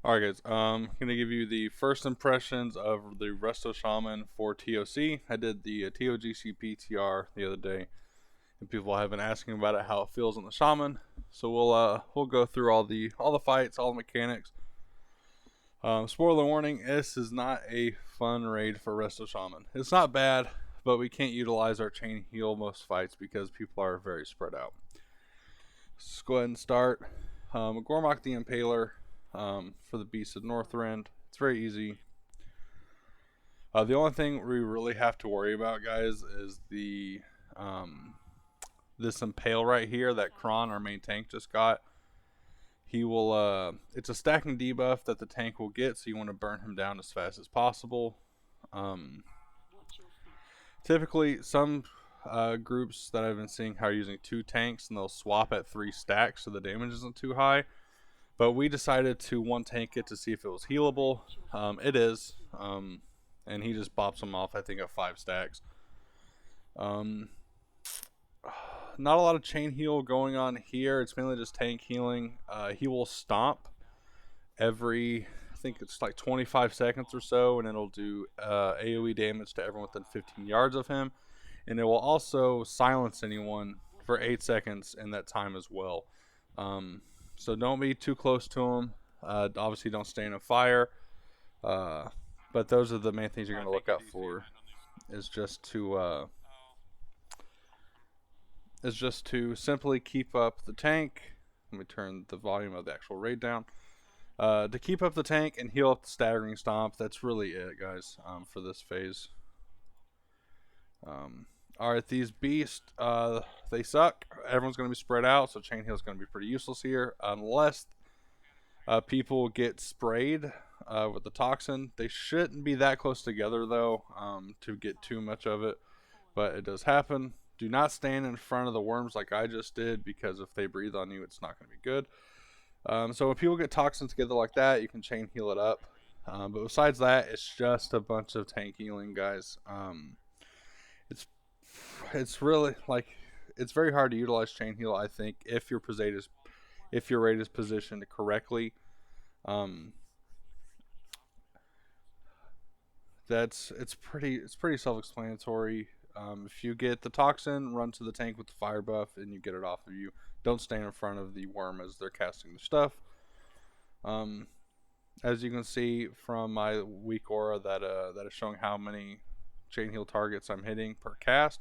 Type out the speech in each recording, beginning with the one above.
Alright guys, I'm going to give you the first impressions of the Resto Shaman for TOC. I did the ToGC PTR the other day, and people have been asking about it, how it feels on the Shaman. So we'll go through all the fights, all the mechanics. Spoiler warning, this is not a fun raid for Resto Shaman. It's not bad, but we can't utilize our chain heal most fights because people are very spread out. Let's go ahead and start. Gormok the Impaler. For the Beast of Northrend. It's very easy. The only thing we really have to worry about, guys, is the this Impale right here that Kron, our main tank, just got. He will it's a stacking debuff that the tank will get, so you want to burn him down as fast as possible. Typically some groups that I've been seeing are using 2 tanks, and they'll swap at 3 stacks so the damage isn't too high. But we decided to 1 tank it to see if it was healable. It is. And he just bops them off, I think, at 5 stacks. Not a lot of chain heal going on here. It's mainly just tank healing. He will stomp every, I think it's like 25 seconds or so, and it'll do AoE damage to everyone within 15 yards of him. And it will also silence anyone for 8 seconds in that time as well. So don't be too close to them. Obviously, don't stay in a fire. But those are the main things you're going to look out for. Is just to simply keep up the tank. Let me turn the volume of the actual raid down. To keep up the tank and heal up the staggering stomp. That's really it, guys, for this phase. Alright, these beasts, they suck. Everyone's going to be spread out, so chain heal is going to be pretty useless here. Unless people get sprayed with the toxin. They shouldn't be that close together, though, to get too much of it. But it does happen. Do not stand in front of the worms like I just did, because if they breathe on you, it's not going to be good. So when people get toxin together like that, you can chain heal it up. But besides that, it's just a bunch of tank healing, guys. It's really, like, it's very hard to utilize chain heal, I think, if your raid is positioned correctly. It's pretty self-explanatory. If you get the toxin, run to the tank with the fire buff and you get it off of you. Don't stand in front of the worm as they're casting the stuff. As you can see from my weak aura that is showing how many chain heal targets I'm hitting per cast.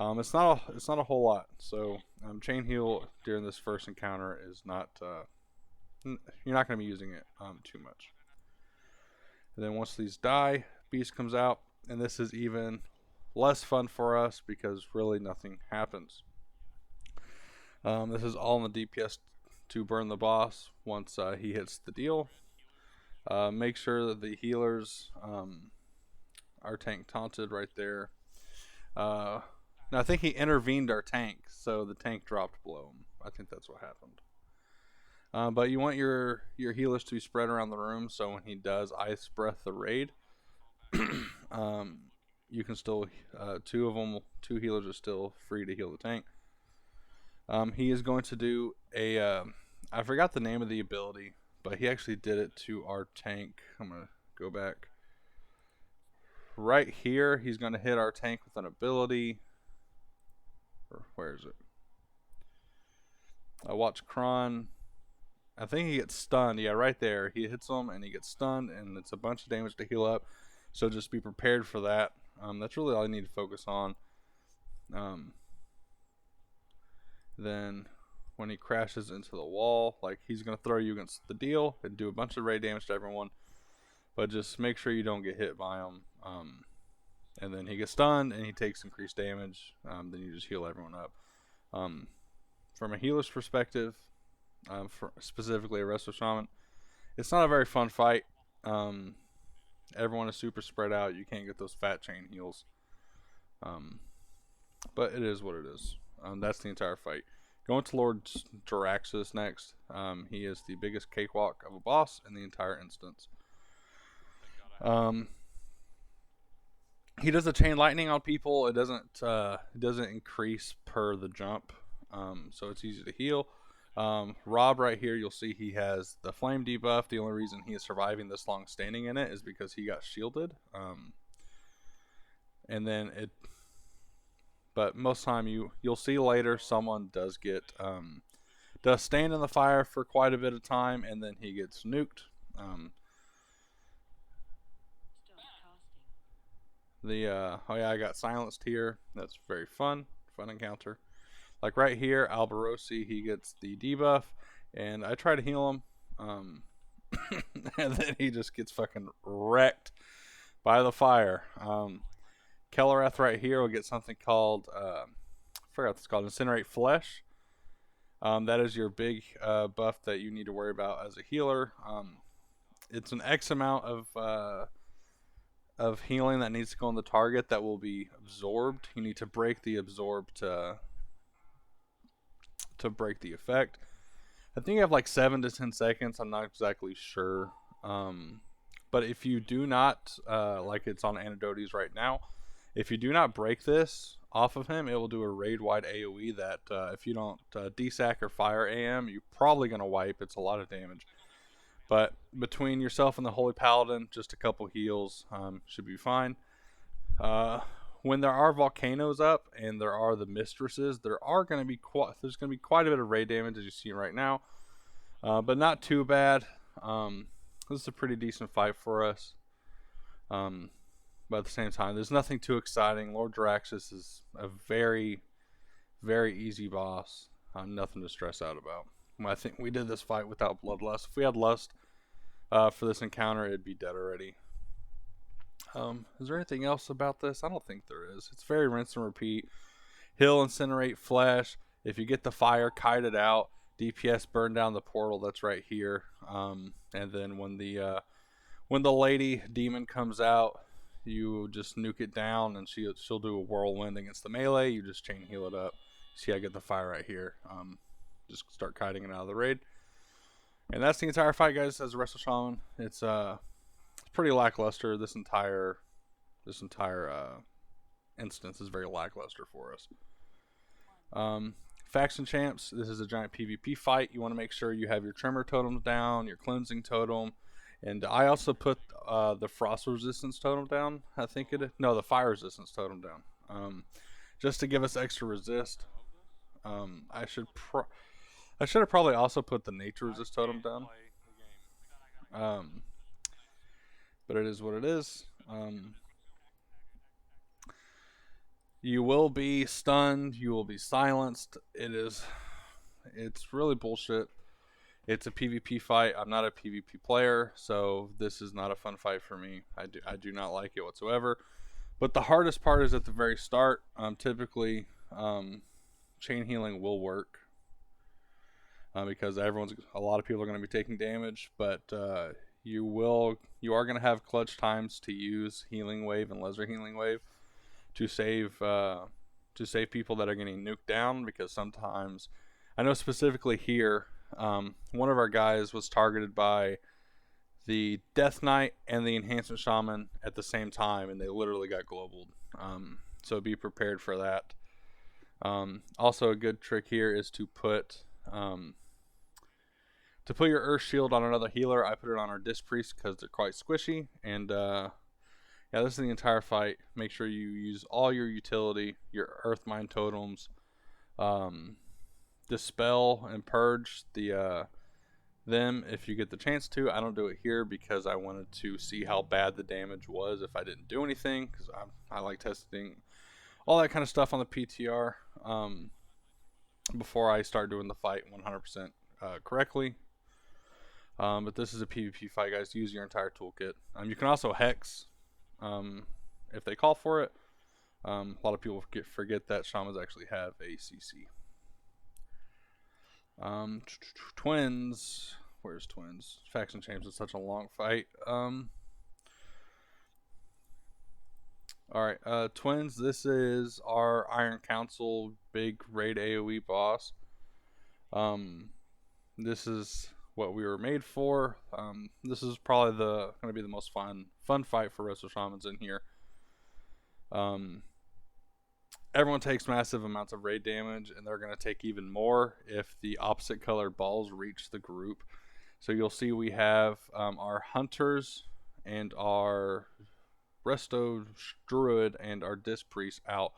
It's not a whole lot. So chain heal during this first encounter is not you're not going to be using it too much. And then once these die, beast comes out, and this is even less fun for us because really nothing happens. This is all in the DPS to burn the boss once he hits the deal. Make sure that the healers our tank taunted right there. Now I think he intervened our tank, so the tank dropped below him. I think that's what happened. But you want your healers to be spread around the room, so when he does ice breath the raid, you can still 2 healers are still free to heal the tank. He is going to do a I forgot the name of the ability, but he actually did it to our tank. I'm gonna go back. Right here, he's going to hit our tank with an ability. Or where is it? I watch Kron. I think he gets stunned. Yeah, right there. He hits him and he gets stunned, and it's a bunch of damage to heal up. So just be prepared for that. That's really all you need to focus on. Then when he crashes into the wall, like, he's going to throw you against the deal and do a bunch of raid damage to everyone. But just make sure you don't get hit by him. And then he gets stunned and he takes increased damage. Then you just heal everyone up. From a healer's perspective, for specifically a Resto Shaman, it's not a very fun fight. Everyone is super spread out. You can't get those fat chain heals. But it is what it is. That's the entire fight. Going to Lord Jaraxxus next. He is the biggest cakewalk of a boss in the entire instance. He does a chain lightning on people. It doesn't increase per the jump, so it's easy to heal. Rob right here, you'll see he has the flame debuff. The only reason he is surviving this long standing in it is because he got shielded. And then but most time you'll see later someone does stand in the fire for quite a bit of time, and then he gets nuked. Oh yeah, I got silenced here. That's very fun encounter. Like right here, Alberosi, he gets the debuff, and I try to heal him, and then he just gets fucking wrecked by the fire. Kellereth right here will get something called, I forgot what it's called, Incinerate Flesh. That is your big buff that you need to worry about as a healer. It's an X amount of healing that needs to go on the target that will be absorbed. You need to break the absorb to break the effect. I think you have like 7 to 10 seconds. I'm not exactly sure. But if you do not, like it's on Anadotes right now, if you do not break this off of him, it will do a raid-wide AoE that if you don't desack or fire AM, you're probably going to wipe. It's a lot of damage. But between yourself and the Holy Paladin, just a couple heals should be fine. When there are volcanoes up and there are the mistresses, there's going to be quite a bit of raid damage, as you see right now, but not too bad. This is a pretty decent fight for us. But at the same time, there's nothing too exciting. Lord Jaraxxus is a very, very easy boss. Nothing to stress out about. I think we did this fight without Bloodlust. If we had Lust for this encounter, it'd be dead already. Is there anything else about this? I don't think there is. It's very rinse and repeat. Heal, Incinerate Flesh. If you get the fire, kite it out. DPS, burn down the portal. That's right here. And then when the lady demon comes out, you just nuke it down, and she'll do a whirlwind against the melee. You just chain heal it up. See, I get the fire right here. Just start kiting it out of the raid. And that's the entire fight, guys, as a Resto Shaman. It's pretty lackluster. This entire instance is very lackluster for us. Faction champs, this is a giant PvP fight. You want to make sure you have your tremor totems down, your cleansing totem, and I also put the frost resistance totem down. I think the fire resistance totem down, just to give us extra resist. I should have probably also put the nature resist totem down. But it is what it is. You will be stunned. You will be silenced. It's really bullshit. It's a PvP fight. I'm not a PvP player, so this is not a fun fight for me. I do not like it whatsoever. But the hardest part is at the very start. Typically, chain healing will work because a lot of people are going to be taking damage, but you are going to have clutch times to use Healing Wave and Lesser Healing Wave to save people that are getting nuked down, because sometimes, I know specifically here, one of our guys was targeted by the Death Knight and the Enhancement Shaman at the same time, and they literally got globaled. So be prepared for that. Also, a good trick here is to put your Earth Shield on another healer. I put it on our Disc Priest because they're quite squishy. And yeah, this is the entire fight. Make sure you use all your utility, your Earth Mine totems, dispel and purge them if you get the chance to. I don't do it here because I wanted to see how bad the damage was if I didn't do anything, because I like testing all that kind of stuff on the PTR before I start doing the fight 100% correctly. But this is a PvP fight, guys. Use your entire toolkit. You can also hex if they call for it. A lot of people forget that shamans actually have ACC. Twins. Where's Twins? Faction Champs is such a long fight. Alright, Twins, this is our Iron Council big raid AoE boss. This is what we were made for. This is probably going to be the most fun fight for Resto Shamans in here. everyone takes massive amounts of raid damage, and they're going to take even more if the opposite colored balls reach the group. So you'll see we have our hunters and our Resto Druid and our Disc Priest out,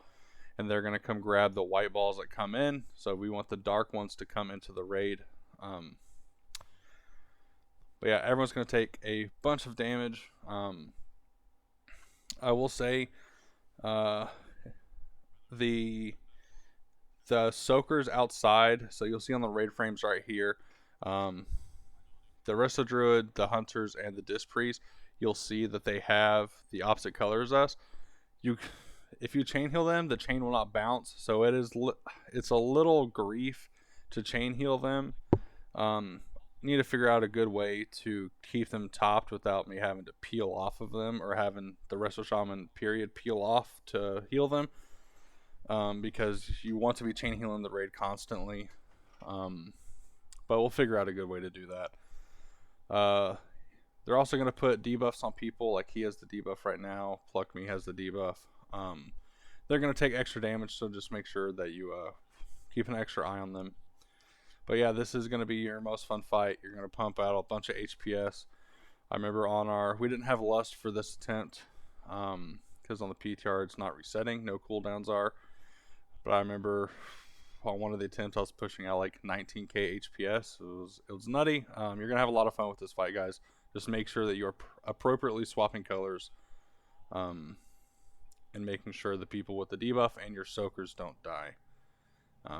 and they're going to come grab the white balls that come in. So we want the dark ones to come into the raid. But yeah, everyone's going to take a bunch of damage. I will say the soakers outside, so you'll see on the raid frames right here, the Resto Druid, the Hunters, and the Disc Priest, you'll see that they have the opposite colors as us. If you chain heal them, the chain will not bounce, so it's a little grief to chain heal them. Need to figure out a good way to keep them topped without me having to peel off of them, or having the Resto Shaman period peel off to heal them, because you want to be chain healing the raid constantly. But we'll figure out a good way to do that. They're also going to put debuffs on people, like he has the debuff right now, Pluck Me has the debuff. They're going to take extra damage, so just make sure that you keep an extra eye on them. But yeah, this is going to be your most fun fight. You're going to pump out a bunch of HPS. I remember we didn't have Lust for this attempt, because on the PTR it's not resetting, no cooldowns are. But I remember on one of the attempts I was pushing out like 19k HPS. It was nutty. You're going to have a lot of fun with this fight, guys. Just make sure that you're appropriately swapping colors, and making sure the people with the debuff and your soakers don't die.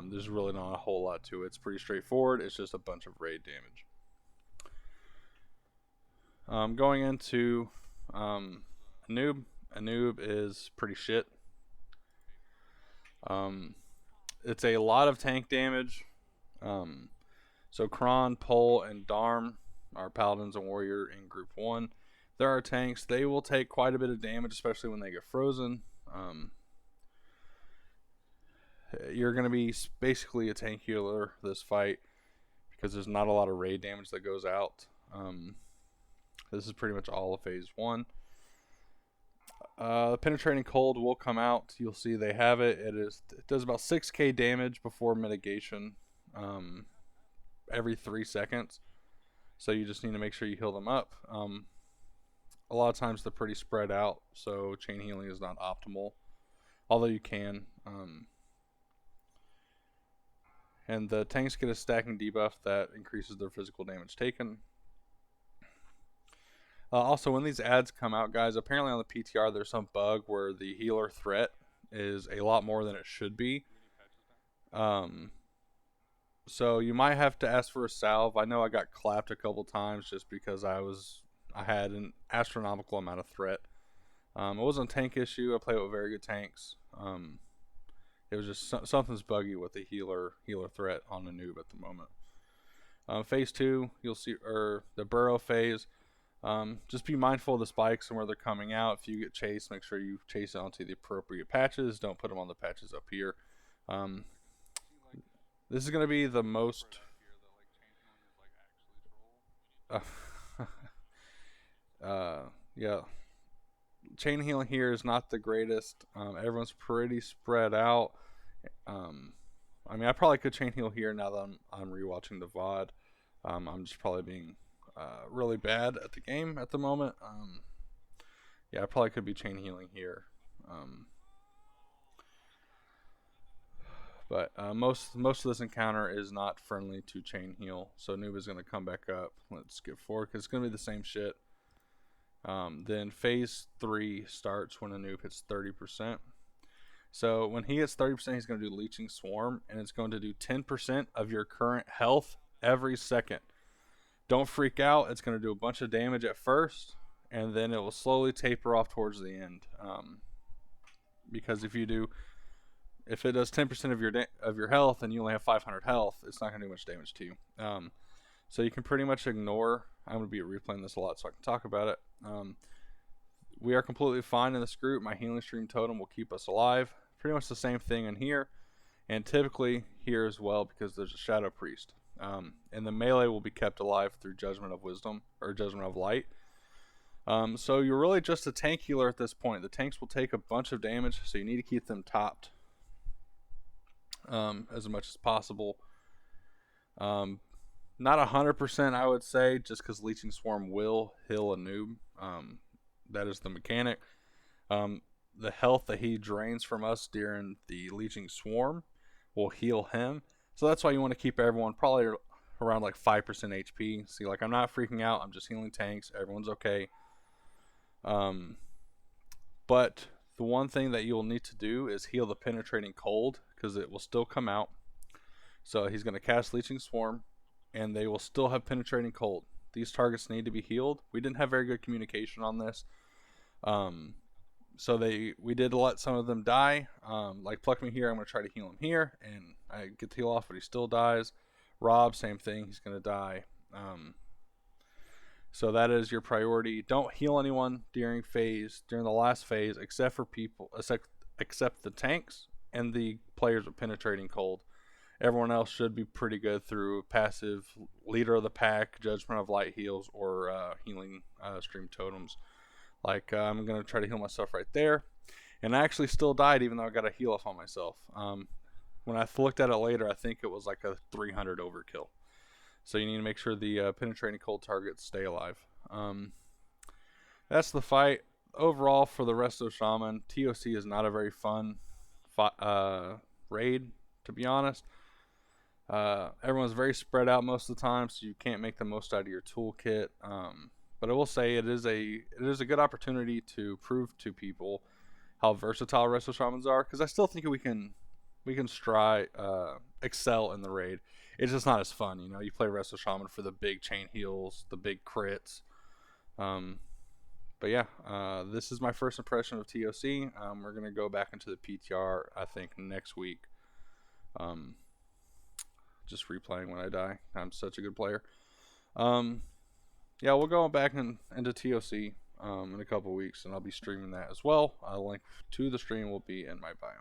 There's really not a whole lot to it. It's pretty straightforward. It's just a bunch of raid damage. Going into Anub. Anub is pretty shit. It's a lot of tank damage. So Kron, Pole, and Darm are paladins and warrior in group 1. There are tanks. They will take quite a bit of damage, especially when they get frozen. You're going to be basically a tank healer this fight, because there's not a lot of raid damage that goes out. This is pretty much all of phase 1. Penetrating Cold will come out. You'll see they have it. It does about 6k damage before mitigation, every 3 seconds. So you just need to make sure you heal them up. A lot of times they're pretty spread out, so chain healing is not optimal, although you can. And the tanks get a stacking debuff that increases their physical damage taken. Also, when these ads come out, guys, apparently on the PTR there's some bug where the healer threat is a lot more than it should be. So you might have to ask for a salve. I know I got clapped a couple times just because I had an astronomical amount of threat. It wasn't a tank issue. I play with very good tanks. It was just something's buggy with the healer threat on the noob at the moment. Phase 2, you'll see, or the burrow phase. Just be mindful of the spikes and where they're coming out. If you get chased, make sure you chase it onto the appropriate patches. Don't put them on the patches up here. This is going to be the most... yeah. Chain healing here is not the greatest. Everyone's pretty spread out. I mean, I probably could chain heal here now that I'm rewatching the VOD. I'm just probably being really bad at the game at the moment. Yeah, I probably could be chain healing here. But most of this encounter is not friendly to chain heal. So Noob is going to come back up. Let's skip forward because it's going to be the same shit. Then phase 3 starts when a noob hits 30%. So when he hits 30%, he's going to do Leeching Swarm, and it's going to do 10% of your current health every second. Don't freak out. It's going to do a bunch of damage at first, and then it will slowly taper off towards the end. Because if it does 10% of your health and you only have 500 health, it's not going to do much damage to you. So you can pretty much ignore. I'm going to be replaying this a lot so I can talk about it. We are completely fine in this group. My healing stream totem will keep us alive. Pretty much the same thing in here, and typically here as well because there's a Shadow Priest. And the melee will be kept alive through Judgment of Wisdom or Judgment of Light. So you're really just a tank healer at this point. The tanks will take a bunch of damage, so you need to keep them topped. as much as possible. Not 100%, I would say, just because Leeching Swarm will heal a noob. That is the mechanic. The health that he drains from us during the Leeching Swarm will heal him. So that's why you want to keep everyone probably around like 5% HP. See, like, I'm not freaking out. I'm just healing tanks. Everyone's okay. But the one thing that you'll need to do is heal the Penetrating Cold, because it will still come out. So he's going to cast Leeching Swarm, and they will still have Penetrating Cold. These targets need to be healed. We didn't have very good communication on this. So we did let some of them die. Like Pluck Me here, I'm going to try to heal him here, and I get to heal off, but he still dies. Rob, same thing, he's going to die. So that is your priority. Don't heal anyone during the last phase, except the tanks and the players with Penetrating Cold. Everyone else should be pretty good through passive Leader of the Pack, Judgment of Light heals, or healing stream totems. Like, I'm going to try to heal myself right there. And I actually still died, even though I got a heal off on myself. When I looked at it later, I think it was like a 300 overkill. So you need to make sure the Penetrating Cold targets stay alive. That's the fight. Overall, for the Resto Shaman, TOC is not a very fun raid, to be honest. Everyone's very spread out most of the time, so you can't make the most out of your toolkit. But I will say it is a good opportunity to prove to people how versatile Resto Shamans are, because I still think we can excel in the raid. It's just not as fun, you know. You play Resto Shaman for the big chain heals, the big crits. But yeah, this is my first impression of TOC. We're gonna go back into the PTR, I think, next week. Just replaying when I die. I'm such a good player. Yeah, we'll go back into TOC in a couple weeks, and I'll be streaming that as well. A link to the stream will be in my bio.